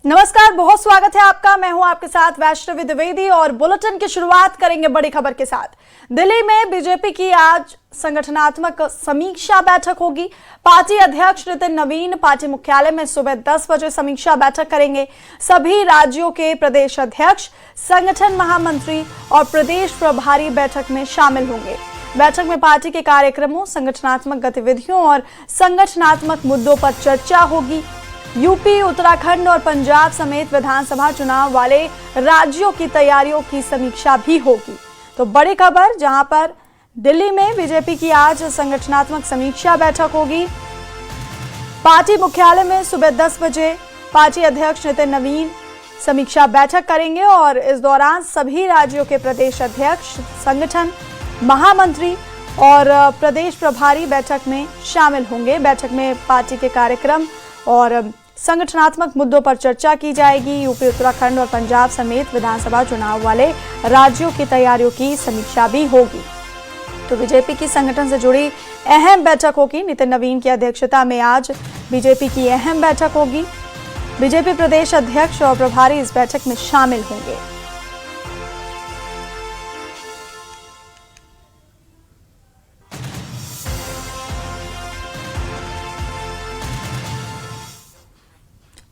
नमस्कार, बहुत स्वागत है आपका। मैं हूं आपके साथ वैष्णवी द्विवेदी और बुलेटिन की शुरुआत करेंगे बड़ी खबर के साथ। दिल्ली में बीजेपी की आज संगठनात्मक समीक्षा बैठक होगी। पार्टी अध्यक्ष नितिन नवीन पार्टी मुख्यालय में सुबह 10 बजे समीक्षा बैठक करेंगे। सभी राज्यों के प्रदेश अध्यक्ष, संगठन महामंत्री और प्रदेश प्रभारी बैठक में शामिल होंगे। बैठक में पार्टी के कार्यक्रमों, संगठनात्मक गतिविधियों और संगठनात्मक मुद्दों पर चर्चा होगी। यूपी, उत्तराखंड और पंजाब समेत विधानसभा चुनाव वाले राज्यों की तैयारियों की समीक्षा भी होगी। तो बड़ी खबर, जहां पर दिल्ली में बीजेपी की आज संगठनात्मक समीक्षा बैठक होगी। पार्टी मुख्यालय में सुबह 10 बजे पार्टी अध्यक्ष नितिन नवीन समीक्षा बैठक करेंगे और इस दौरान सभी राज्यों के प्रदेश अध्यक्ष, संगठन महामंत्री और प्रदेश प्रभारी बैठक में शामिल होंगे। बैठक में पार्टी के कार्यक्रम और संगठनात्मक मुद्दों पर चर्चा की जाएगी। यूपी, उत्तराखंड और पंजाब समेत विधानसभा चुनाव वाले राज्यों की तैयारियों की समीक्षा भी होगी। तो बीजेपी की संगठन से जुड़ी अहम बैठक होगी। नितिन नवीन की अध्यक्षता में आज बीजेपी की अहम बैठक होगी। बीजेपी प्रदेश अध्यक्ष और प्रभारी इस बैठक में शामिल होंगे।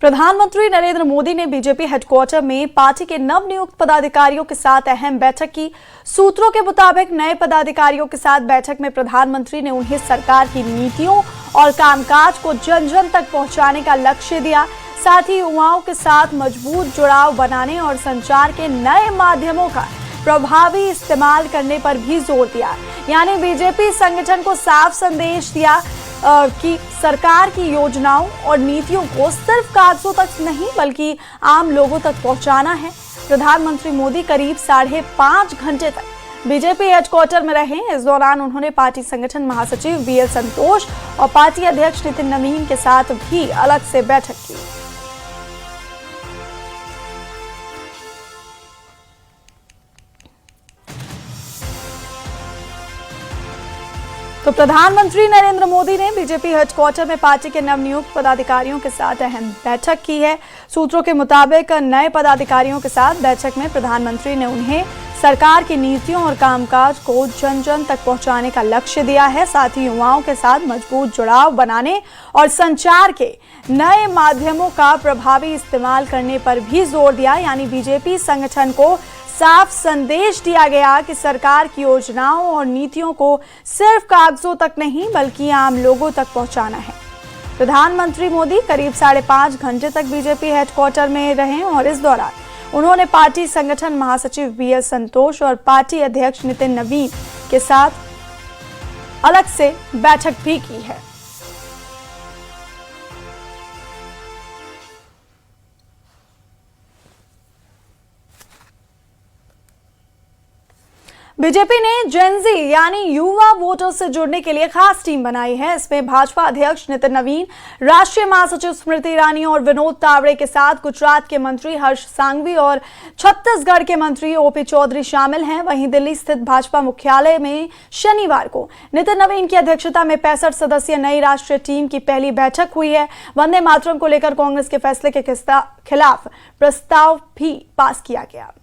प्रधानमंत्री नरेंद्र मोदी ने बीजेपी हेडक्वार्टर में पार्टी के नवनियुक्त पदाधिकारियों के साथ अहम बैठक की। सूत्रों के मुताबिक नए पदाधिकारियों के साथ बैठक में प्रधानमंत्री ने उन्हें सरकार की नीतियों और कामकाज को जन जन तक पहुंचाने का लक्ष्य दिया। साथ ही युवाओं के साथ मजबूत जुड़ाव बनाने और संचार के नए माध्यमों का प्रभावी इस्तेमाल करने पर भी जोर दिया। यानी बीजेपी संगठन को साफ संदेश दिया कि सरकार की योजनाओं और नीतियों को सिर्फ कागजों तक नहीं बल्कि आम लोगों तक पहुंचाना है। प्रधानमंत्री मोदी करीब 5.5 घंटे तक बीजेपी हेडक्वार्टर में रहे। इस दौरान उन्होंने पार्टी संगठन महासचिव बीएल संतोष और पार्टी अध्यक्ष नितिन नवीन के साथ भी अलग से बैठक की। तो प्रधानमंत्री नरेंद्र मोदी ने बीजेपी हेडक्वार्टर में पार्टी के नवनियुक्त पदाधिकारियों के साथ अहम बैठक की है। सूत्रों के मुताबिक नए पदाधिकारियों के साथ बैठक में प्रधानमंत्री ने उन्हें सरकार की नीतियों और कामकाज को जन जन तक पहुंचाने का लक्ष्य दिया है। साथ ही युवाओं के साथ मजबूत जुड़ाव बनाने और संचार के नए माध्यमों का प्रभावी इस्तेमाल करने पर भी जोर दिया। यानी बीजेपी संगठन को साफ संदेश दिया गया कि सरकार की योजनाओं और नीतियों को सिर्फ कागजों तक नहीं बल्कि आम लोगों तक पहुंचाना है। प्रधानमंत्री मोदी करीब 5.5 घंटे तक बीजेपी हेडक्वार्टर में रहे और इस दौरान उन्होंने पार्टी संगठन महासचिव बीएल संतोष और पार्टी अध्यक्ष नितिन नवीन के साथ अलग से बैठक भी की है। बीजेपी ने जेनजी यानी युवा वोटर्स से जुड़ने के लिए खास टीम बनाई है। इसमें भाजपा अध्यक्ष नितिन नवीन, राष्ट्रीय महासचिव स्मृति ईरानी और विनोद तावड़े के साथ गुजरात के मंत्री हर्ष सांघवी और छत्तीसगढ़ के मंत्री ओपी चौधरी शामिल हैं। वहीं दिल्ली स्थित भाजपा मुख्यालय में शनिवार को नितिन नवीन की अध्यक्षता में 65 सदस्यीय नई राष्ट्रीय टीम की पहली बैठक हुई है। वंदे मातरम को लेकर कांग्रेस के फैसले के खिलाफ प्रस्ताव भी पास किया गया।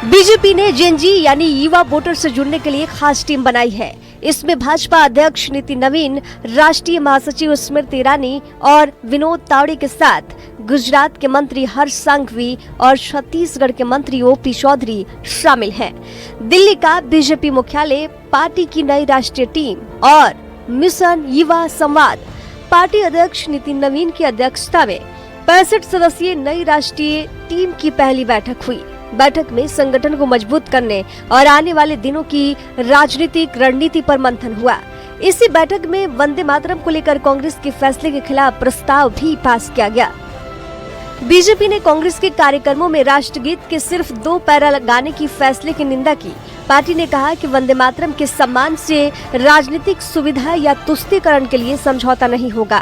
बीजेपी ने जेनजी यानी युवा वोटर से जुड़ने के लिए खास टीम बनाई है। इसमें भाजपा अध्यक्ष नितिन नवीन, राष्ट्रीय महासचिव स्मृति ईरानी और विनोद तावड़े के साथ गुजरात के मंत्री हर्ष सांघवी और छत्तीसगढ़ के मंत्री ओपी चौधरी शामिल हैं। दिल्ली का बीजेपी मुख्यालय, पार्टी की नई राष्ट्रीय टीम और मिशन युवा संवाद। पार्टी अध्यक्ष नितिन नवीन की अध्यक्षता में 65 सदस्यीय नई राष्ट्रीय टीम की पहली बैठक हुई। बैठक में संगठन को मजबूत करने और आने वाले दिनों की राजनीतिक रणनीति पर मंथन हुआ। इसी बैठक में वंदे मातरम को लेकर कांग्रेस के फैसले के खिलाफ प्रस्ताव भी पास किया गया। बीजेपी ने कांग्रेस के कार्यक्रमों में राष्ट्रगीत के सिर्फ 2 पैरा लगाने की फैसले की निंदा की। पार्टी ने कहा कि वंदे मातरम के सम्मान से राजनीतिक सुविधा या तुष्टीकरण के लिए समझौता नहीं होगा।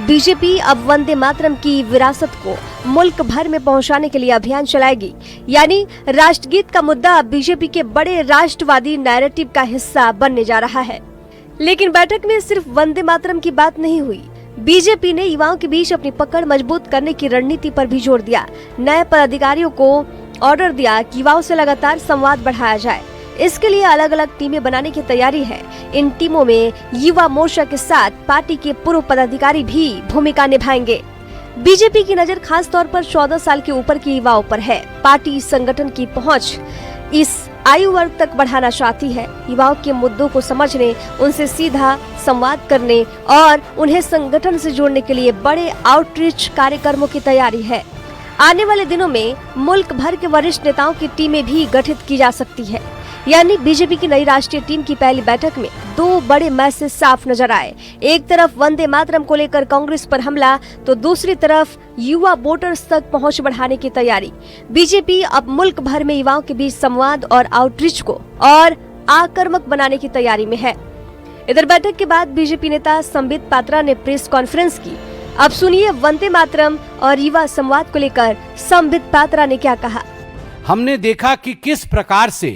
बीजेपी अब वंदे मातरम की विरासत को मुल्क भर में पहुंचाने के लिए अभियान चलाएगी। यानी राष्ट्रगीत का मुद्दा अब बीजेपी के बड़े राष्ट्रवादी नैरेटिव का हिस्सा बनने जा रहा है। लेकिन बैठक में सिर्फ वंदे मातरम की बात नहीं हुई। बीजेपी ने युवाओं के बीच अपनी पकड़ मजबूत करने की रणनीति पर भी जोर दिया। नए पदाधिकारियों को ऑर्डर दिया कि युवाओं से लगातार संवाद बढ़ाया जाए। इसके लिए अलग अलग टीमें बनाने की तैयारी है। इन टीमों में युवा मोर्चा के साथ पार्टी के पूर्व पदाधिकारी भी भूमिका निभाएंगे। बीजेपी की नजर खास तौर पर 14 साल के ऊपर के युवाओं पर है। पार्टी संगठन की पहुंच इस आयु वर्ग तक बढ़ाना चाहती है। युवाओं के मुद्दों को समझने, उनसे सीधा संवाद करने और उन्हें संगठन से जोड़ने के लिए बड़े आउटरीच कार्यक्रमों की तैयारी है। आने वाले दिनों में मुल्क भर के वरिष्ठ नेताओं की टीमें भी गठित की जा सकती है। यानी बीजेपी की नई राष्ट्रीय टीम की पहली बैठक में दो बड़े मैसेज साफ नजर आए। एक तरफ वंदे मातरम को लेकर कांग्रेस पर हमला, तो दूसरी तरफ युवा वोटर्स तक पहुंच बढ़ाने की तैयारी। बीजेपी अब मुल्क भर में युवाओं के बीच संवाद और आउटरीच को और आक्रामक बनाने की तैयारी में है। इधर बैठक के बाद बीजेपी नेता संबित पात्रा ने प्रेस कॉन्फ्रेंस की। अब सुनिए वंदे मातरम और युवा संवाद को लेकर संबित पात्रा ने क्या कहा। हमने देखा कि किस प्रकार से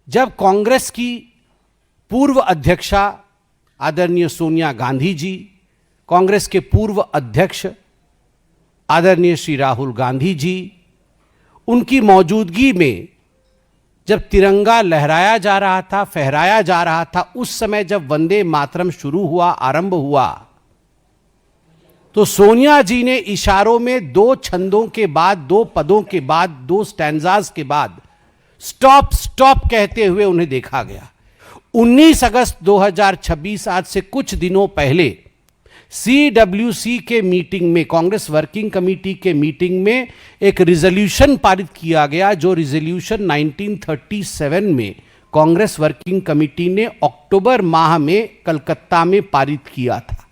जब कांग्रेस की पूर्व अध्यक्षा आदरणीय सोनिया गांधी जी, कांग्रेस के पूर्व अध्यक्ष आदरणीय श्री राहुल गांधी जी, उनकी मौजूदगी में जब तिरंगा लहराया जा रहा था, फहराया जा रहा था, उस समय जब वंदे मातरम शुरू हुआ, आरंभ हुआ, तो सोनिया जी ने इशारों में दो छंदों के बाद, दो पदों के बाद, दो स्टैंजाज के बाद स्टॉप स्टॉप कहते हुए उन्हें देखा गया। 19 अगस्त 2026 आज से कुछ दिनों पहले CWC के मीटिंग में, कांग्रेस वर्किंग कमेटी के मीटिंग में एक रिजोल्यूशन पारित किया गया, जो रिजोल्यूशन 1937 में कांग्रेस वर्किंग कमेटी ने अक्टूबर माह में कलकत्ता में पारित किया था।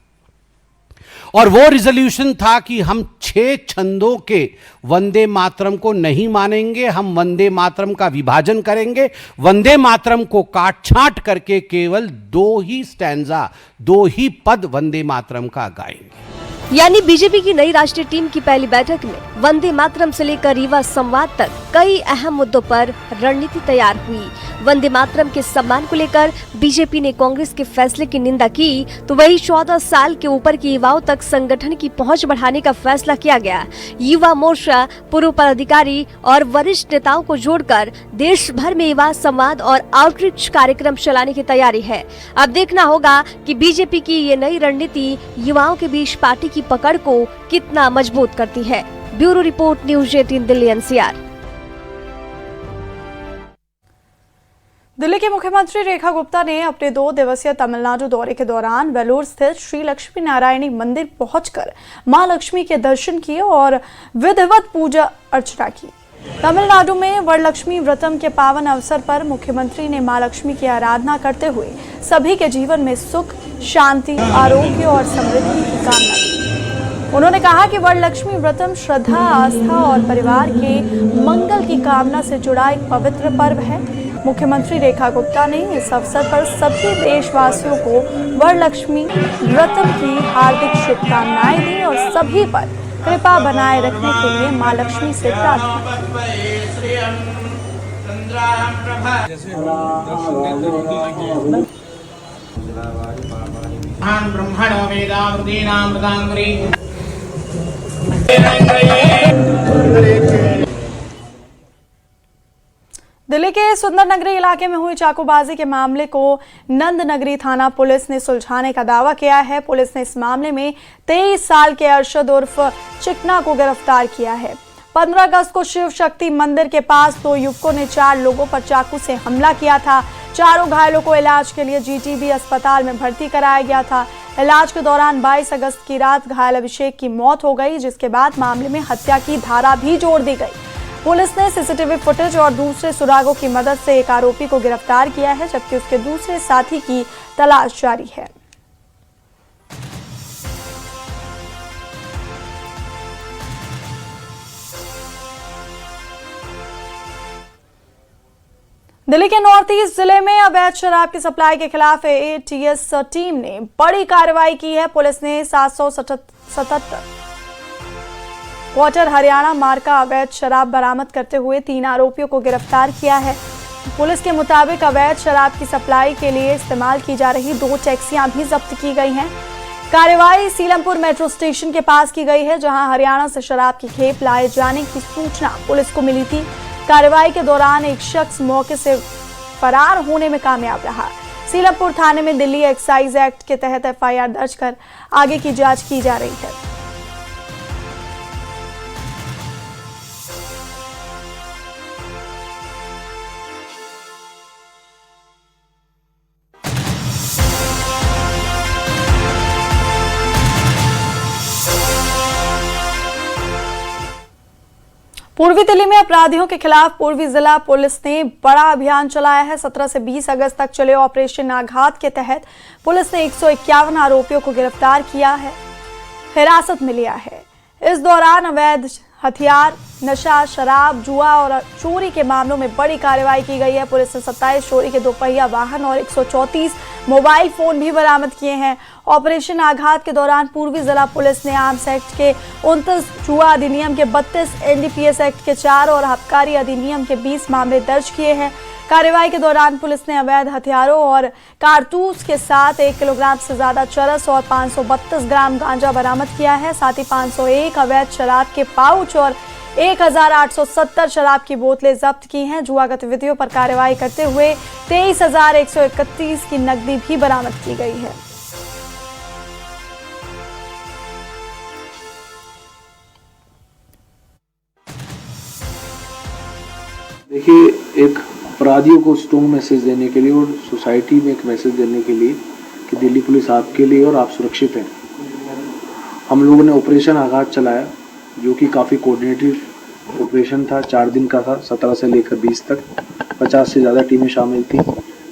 और वो रिजोल्यूशन था कि हम 6 छंदों के वंदे मातरम को नहीं मानेंगे, हम वंदे मातरम का विभाजन करेंगे, वंदे मातरम को काट छांट करके केवल 2 ही स्टैंजा, 2 ही पद वंदे मातरम का गाएंगे। यानी बीजेपी की नई राष्ट्रीय टीम की पहली बैठक में वंदे मातरम से लेकर युवा संवाद तक कई अहम मुद्दों पर रणनीति तैयार हुई। वंदे मातरम के सम्मान को लेकर बीजेपी ने कांग्रेस के फैसले की निंदा की, तो वही 14 साल के ऊपर के युवाओं तक संगठन की पहुंच बढ़ाने का फैसला किया गया। युवा मोर्चा पूर्व पदाधिकारी और वरिष्ठ नेताओं को जोड़कर देश भर में युवा संवाद और आउटरीच कार्यक्रम चलाने की तैयारी है। अब देखना होगा कि बीजेपी की ये नई रणनीति युवाओं के बीच पार्टी की पकड़ को कितना मजबूत करती है। Bureau report, news 18 Delhi NCR। Delhi की मुख्यमंत्री रेखा गुप्ता ने अपने 2 दिवसीय तमिलनाडु दौरे के दौरान वेलूर स्थित श्री लक्ष्मी नारायणी मंदिर पहुंचकर मां लक्ष्मी के दर्शन किए और विधिवत पूजा अर्चना की। तमिलनाडु में वरलक्ष्मी व्रतम के पावन अवसर पर मुख्यमंत्री ने मां लक्ष्मी की आराधना करते हुए सभी के जीवन में सुख, शांति, आरोग्य और समृद्धि की कामना की। उन्होंने कहा कि वरलक्ष्मी व्रतम श्रद्धा, आस्था और परिवार के मंगल की कामना से जुड़ा एक पवित्र पर्व है। मुख्यमंत्री रेखा गुप्ता ने इस अवसर पर सभी देशवासियों को वरलक्ष्मी व्रतम की हार्दिक शुभकामनाएं दी और सभी पर कृपा बनाए रखने के लिए मां लक्ष्मी से प्रार्थना दिल्ली के सुंदर नगरी इलाके में हुई चाकूबाजी के मामले को नंद नगरी थाना पुलिस ने सुलझाने का दावा किया है। पुलिस ने इस मामले में 23 साल के अरशद उर्फ चिकना को गिरफ्तार किया है। 15 अगस्त को शिव शक्ति मंदिर के पास 2 युवकों ने 4 लोगों पर चाकू से हमला किया था। चारों घायलों को इलाज के लिए GTB अस्पताल में भर्ती कराया गया था। इलाज के दौरान 22 अगस्त की रात घायल अभिषेक की मौत हो गई, जिसके बाद मामले में हत्या की धारा भी जोड़ दी गई। पुलिस ने CCTV फुटेज और दूसरे सुरागों की मदद से एक आरोपी को गिरफ्तार किया है, जबकि उसके दूसरे साथी की तलाश जारी है। दिल्ली के नॉर्थ ईस्ट जिले में अवैध शराब की सप्लाई के खिलाफ ATS टीम ने बड़ी कार्रवाई की है। पुलिस ने 777 क्वार्टर हरियाणा मार्का अवैध शराब बरामद करते हुए 3 आरोपियों को गिरफ्तार किया है। पुलिस के मुताबिक अवैध शराब की सप्लाई के लिए इस्तेमाल की जा रही 2 टैक्सियां भी जब्त की गई हैं। कार्रवाई सीलमपुर मेट्रो स्टेशन के पास की गई है, जहां हरियाणा से शराब की खेप लाए जाने की सूचना पुलिस को मिली थी। कार्रवाई के दौरान एक शख्स मौके से फरार होने में कामयाब रहा। सीलमपुर थाने में दिल्ली एक्साइज एक्ट के तहत एफआईआर दर्ज कर आगे की जांच की जा रही है। पूर्वी दिल्ली में अपराधियों के खिलाफ पूर्वी जिला पुलिस ने बड़ा अभियान चलाया है। 17 से 20 अगस्त तक चले ऑपरेशन आघात के तहत पुलिस ने 151 आरोपियों को गिरफ्तार किया है, हिरासत में लिया है। इस दौरान अवैध हथियार, नशा, शराब, जुआ और चोरी के मामलों में बड़ी कार्रवाई की गई है। पुलिस ने 27 चोरी के 2 पहिया वाहन और 134 मोबाइल फोन भी बरामद किए हैं। ऑपरेशन आघात के दौरान पूर्वी जिला पुलिस ने आर्म्स एक्ट के 29, जुआ अधिनियम के 32, एनडीपीएस एक्ट के 4 और आबकारी अधिनियम के 20 मामले दर्ज किए हैं। कार्रवाई के दौरान पुलिस ने अवैध हथियारों और कारतूस के साथ 1 किलोग्राम से ज्यादा चरस और 532 ग्राम गांजा बरामद किया है। साथ ही 501 अवैध शराब के पाउच और 1870 शराब की बोतलें जब्त की हैं। जुआ गतिविधियों पर कार्रवाई करते हुए 23,131 की नकदी भी बरामद की गई है। देखिए, एक अपराधियों को स्ट्रॉन्ग मैसेज देने के लिए और सोसाइटी में एक मैसेज देने के लिए कि दिल्ली पुलिस आपके लिए और आप सुरक्षित हैं, हम लोगों ने ऑपरेशन आघात चलाया, जो कि काफ़ी कोऑर्डिनेटेड ऑपरेशन था। 4 दिन का था, 17 से लेकर 20 तक। 50 से ज़्यादा टीमें शामिल थी।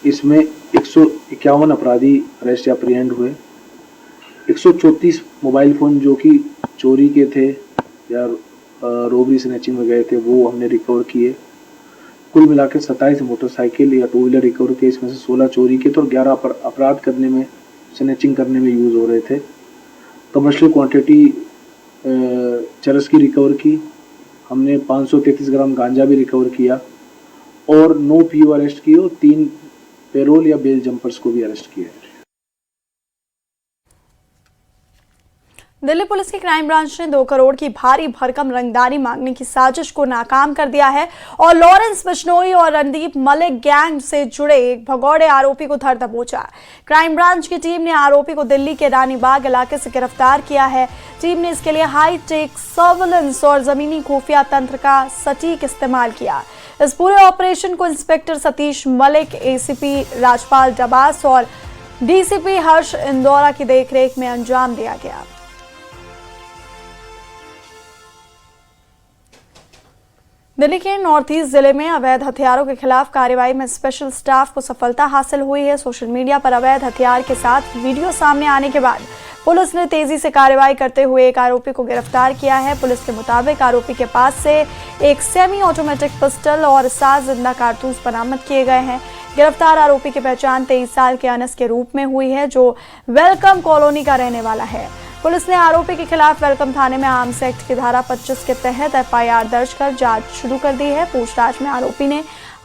इसमें 151 अपराधी अरेस्ट या अप्रीहेंड हुए। 134 मोबाइल फ़ोन जो कि चोरी के थे या रोबरी स्नैचिंग में गए थे, वो हमने रिकवर किए। कुल मिलाकर 27 मोटरसाइकिल या 2 व्हीलर रिकवर किए। इसमें से 16 चोरी के थे और 11 अपराध करने में, स्नैचिंग करने में यूज़ हो रहे थे। कमर्शियल क्वांटिटी चरस की रिकवर की हमने। 533 ग्राम गांजा भी रिकवर किया और 9 पीओ अरेस्ट किए और 3 पेरोल या बेल जंपर्स को भी अरेस्ट किया है। दिल्ली पुलिस की क्राइम ब्रांच ने 2 करोड़ की भारी भरकम रंगदारी मांगने की साजिश को नाकाम कर दिया है और लॉरेंस बिश्नोई और रणदीप मलिक गैंग से जुड़े एक भगौड़े आरोपी को धर दबोचा। क्राइम ब्रांच की टीम ने आरोपी को दिल्ली के रानीबाग इलाके से गिरफ्तार किया है। टीम ने इसके लिए हाईटेक सर्विलेंस और जमीनी खुफिया तंत्र का सटीक इस्तेमाल किया। इस पूरे ऑपरेशन को इंस्पेक्टर सतीश मलिक, एसीपी राजपाल डबास और डीसीपी हर्ष इंदौरा की देखरेख में अंजाम दिया गया। दिल्ली के नॉर्थ ईस्ट जिले में अवैध हथियारों के खिलाफ कार्रवाई में स्पेशल स्टाफ को सफलता हासिल हुई है। सोशल मीडिया पर अवैध हथियार के साथ वीडियो सामने आने के बाद पुलिस ने तेजी से कार्रवाई करते हुए एक आरोपी को गिरफ्तार किया है। पुलिस के मुताबिक आरोपी के पास से एक सेमी ऑटोमेटिक पिस्टल और 7 जिंदा कारतूस बरामद किए गए हैं। गिरफ्तार आरोपी की पहचान 23 साल के अनस के रूप में हुई है, जो वेलकम कॉलोनी का रहने वाला है। पुलिस ने आरोपी के खिलाफ वेलकम थाने में आर्म्स एक्ट की धारा 25 के तहत एफआईआर दर्ज कर जांच शुरू कर दी है। पूछताछ में आरोपी ने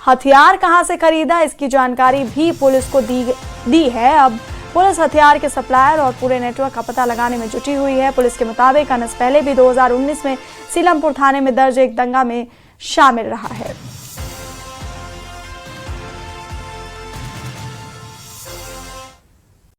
हथियार कहां से खरीदा, इसकी जानकारी भी पुलिस को दी है। अब पुलिस हथियार के सप्लायर और पूरे नेटवर्क का पता लगाने में जुटी हुई है। पुलिस के मुताबिक अनस पहले भी 2019 में सीलमपुर थाने में दर्ज एक दंगा में शामिल रहा है।